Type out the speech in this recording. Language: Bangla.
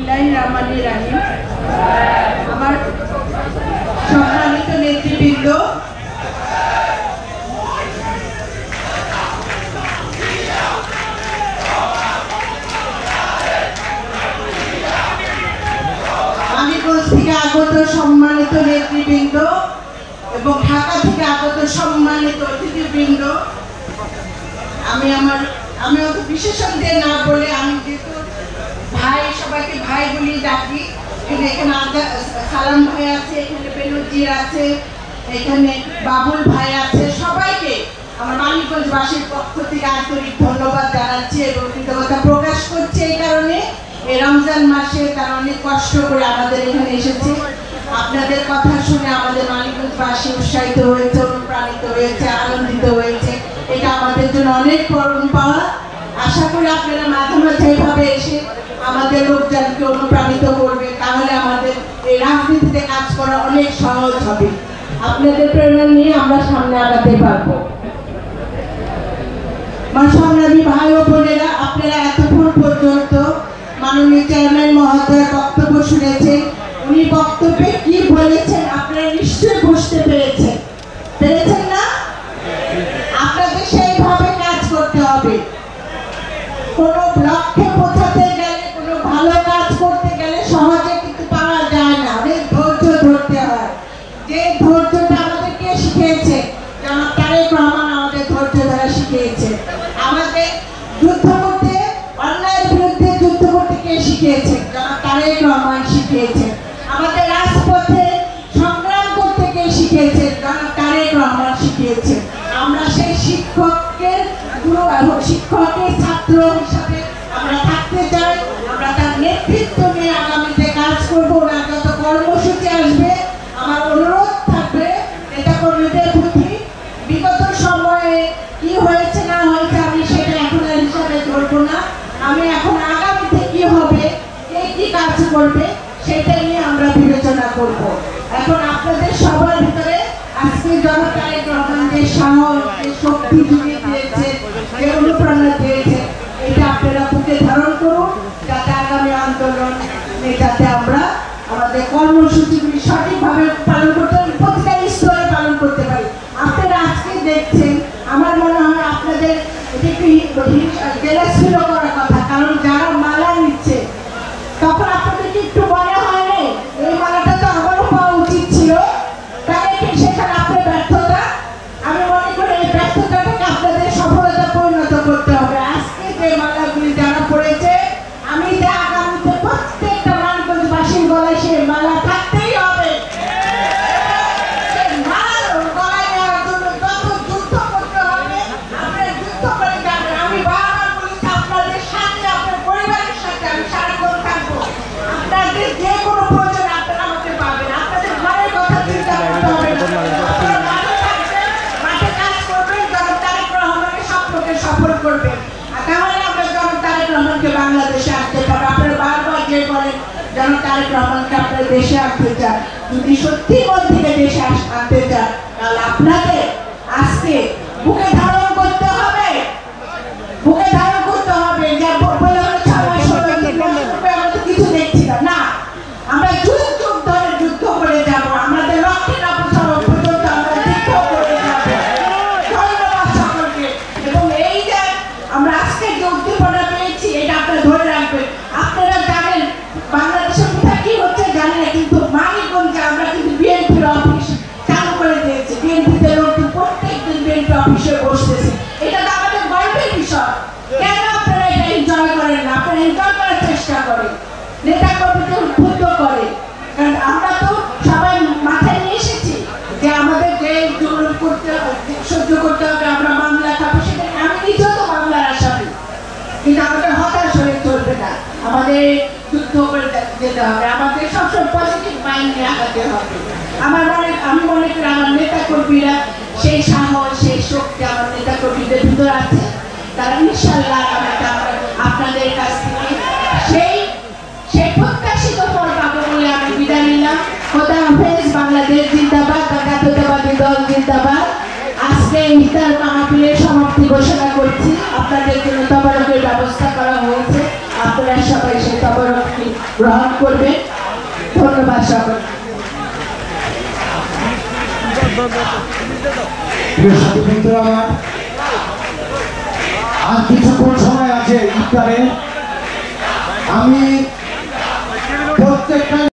বিসমিল্লাহিররহমানিররহিম। আমার সম্মানিত নেতৃবৃন্দ, মানিকগঞ্জ থেকে আগত সম্মানিত নেতৃবৃন্দ এবং ঢাকা থেকে আগত সম্মানিত অতিথিবৃন্দ, আমি অত বিশেষণ দিয়ে না বলে আমি যেহেতু ভাই, সবাইকে ভাই বলি ডাকি। এখানে সালাম ভাই আছে, এখানে বেনজির আছে, এখানে বাবুল ভাই আছে, সবাইকে আমার মানিকগঞ্জবাসীর পক্ষ থেকে আন্তরিক ধন্যবাদ জানাচ্ছি এবং কৃতজ্ঞতা প্রকাশ করছি। এই কারণে এই রমজান মাসে তারা অনেক কষ্ট করে আমাদের এখানে এসেছে। আপনাদের কথা শুনে আমাদের মানিকগঞ্জবাসী উৎসাহিত হয়েছে, অনুপ্রাণিত হয়েছে, আনন্দিত হয়েছে। এটা আমাদের জন্য অনেক পরম পাওয়া। আশা করি আপনারা মাঝে মাঝে এইভাবে এসে আমাদের লোকজনকে অনুপ্রাণিত করবে, তাহলে আমাদের এই রাজনীতিতে কাজ করা অনেক সহজ হবে। আপনাদের প্রেরণা নিয়ে আমরা সামনে আগাতে পারবো। সংগ্রামী ভাই ও বোনেরা, আপনারা এতক্ষণ পর্যন্ত মাননীয় চেয়ারম্যান মহোদয়ের বক্তব্য শুনেছেন। উনি বক্তব্যে কি বলেছেন আপনারা নিশ্চয়ই বুঝতে পেরেছেন না? আপনাদের সেইভাবে কাজ করতে হবে। কোনো লক্ষ্যে পৌঁছাতে গেলে, কোনো ভালো কাজ করতে গেলে সহজে কিন্তু পাওয়া যায় না, অনেক ধৈর্য ধরতে হয়। যে ধৈর্যটা আমাদেরকে শিখিয়েছে জনাব তারেক রহমান, আমাদের ধৈর্য ধরা শিখিয়েছে। আমাদের যুদ্ধ করতে, অন্যায়ের বিরুদ্ধে যুদ্ধ করতে কে শিখিয়েছে? জনাব তারেক রহমান শিখিয়েছে। আমাদের রাজপথে সংগ্রাম করতে কে শিখিয়েছে? জনাব তারেক রহমান শিখিয়েছে। আমরা সেই শিক্ষকের গুরু এবং শিক্ষকের ছাত্র হিসাবে আমরা থাকতে চাই। আমরা তার নেতৃত্ব নিয়ে আগামীতে কাজ করবো। ওনার যত কর্মসূচি আসবে, আমার অনুরোধ থাকবে নেতাকর্মীদের প্রতি, বিগত সময়ে কি হয়েছে না হয়েছে আমি সেটা এখন হিসাবে ধরবো না। আমি এখন আগামীতে কি হবে, কে কি কাজ করবে সেটা নিয়ে আমরা বিবেচনা করব। এখন আপনাদের সবার ভিতরে আজকে জনাব তারেক রহমান যে সাহস, যে শক্তি জুগিয়ে দিয়েছে, যে অনুপ্রেরণা দিয়েছে, এটা আপনারা বুকে ধারণ করুন, যাতে আগামী আন্দোলন যাতে আমরা আমাদের কর্মসূচিগুলি সঠিকভাবে পালন করতে পারি, প্রতিটা স্তরে পালন করতে পারি। আপনারা আজকে দেখছেন, আমার মনে হয় আপনাদের একটু জেলাস ফিল করার কথা, কারণ যারা মালা নিচ্ছে তখন আপনাদেরকে একটু মনে হয় না এই মালাটা তো আমারও পাওয়া উচিত ছিল, তাহলে ঠিক সেখানে আপনার ব্যর্থতা। আমি মনে করি এই ব্যর্থতাটাকে আপনাদের সফলতা পরিণত করতে হবে। আজকে যে মালাগুলি যারা পড়েছে, আমি যে আগামীতে প্রত্যেকটা মানিকগঞ্জবাসীর গলায় সে মালা থাকতেই হবে। বাংলাদেশে আসতে পারবে। আপনারা বারবার যে বলেন জনাব তারেক রহমানকে আপনারা দেশে আসতে চান, যদি সত্যি মন থেকে দেশে আসতে চান, তাহলে আপনাদের আজকে বুকে ধারণ করতে হবে, বুকে ধারণ করতে হবে। আমরা কিছু দেখছি না, আমরা যুগ যুগ ধরে যুদ্ধ করে যাব, আমাদের লক্ষ্যে না পৌঁছানো পর্যন্ত আমরা যুদ্ধ করে যাব। ধন্যবাদ সকলকে। এবং এই যে আমরা আজকে যে উদ্দীপনা পেয়েছি, এটা আপনারা ধরে রাখবেন। আপনারা জানেন বাংলাদেশের কোথায় কি হচ্ছে জানি না, কিন্তু মানিকগঞ্জে আমরা কিন্তু বিএনপির অফিস চালু করে দিয়েছি। বিএনপিতে লোক প্রত্যেকদিন বিএনপি অফিসে বসতেছে। এটা তো আমাদের গর্বের বিষয়। কেন আপনারা এটা এনজয় করেন না? আপনারা এনজয় করার চেষ্টা করেন, নেতা কর্মীকে উদ্বুদ্ধ করে। কারণ আমরা তো সবাই মাথায় নিয়ে এসেছি যে আমাদের যে জুলুম করতে সহ্য করতে হবে, আমরা মামলা খাবো, সেটা আমি নিজেও তো মামলার আসামি, কিন্তু আমাদের হতাশ হয়ে চলবে না, আমাদের যুদ্ধ করে যেতে হবে, আমাদের সবসময় পজিটিভ মাইন্ড নিয়ে আগাতে হবে। আমি মনে করি আমার নেতা কর্মীরা সেই সাহস, সেই শক্তি আমার নেতা কর্মীদের ভিতরে আছে। তারা ইনশাআল্লাহ আপনাদের কাছ থেকে সেই প্রত্যাশিত ফল পাবো বলে আমি বিদায় নিলাম। খোদা হাফেজ। বাংলাদেশ জিন্দাবাদ, জাতীয়তাবাদী দল জিন্দাবাদ। আজকে ইফতার মাহফিলের সমাপ্তি ঘোষণা করছি। আপনাদের জন্য তবারকের ব্যবস্থা করা হয়েছে, আপনারা সবাই সেই তবারক গ্রহণ করবে। ধন্যবাদ সকল। আমার আর কিছুক্ষণ সময় আছে ইফতারে। আমি প্রত্যেকটা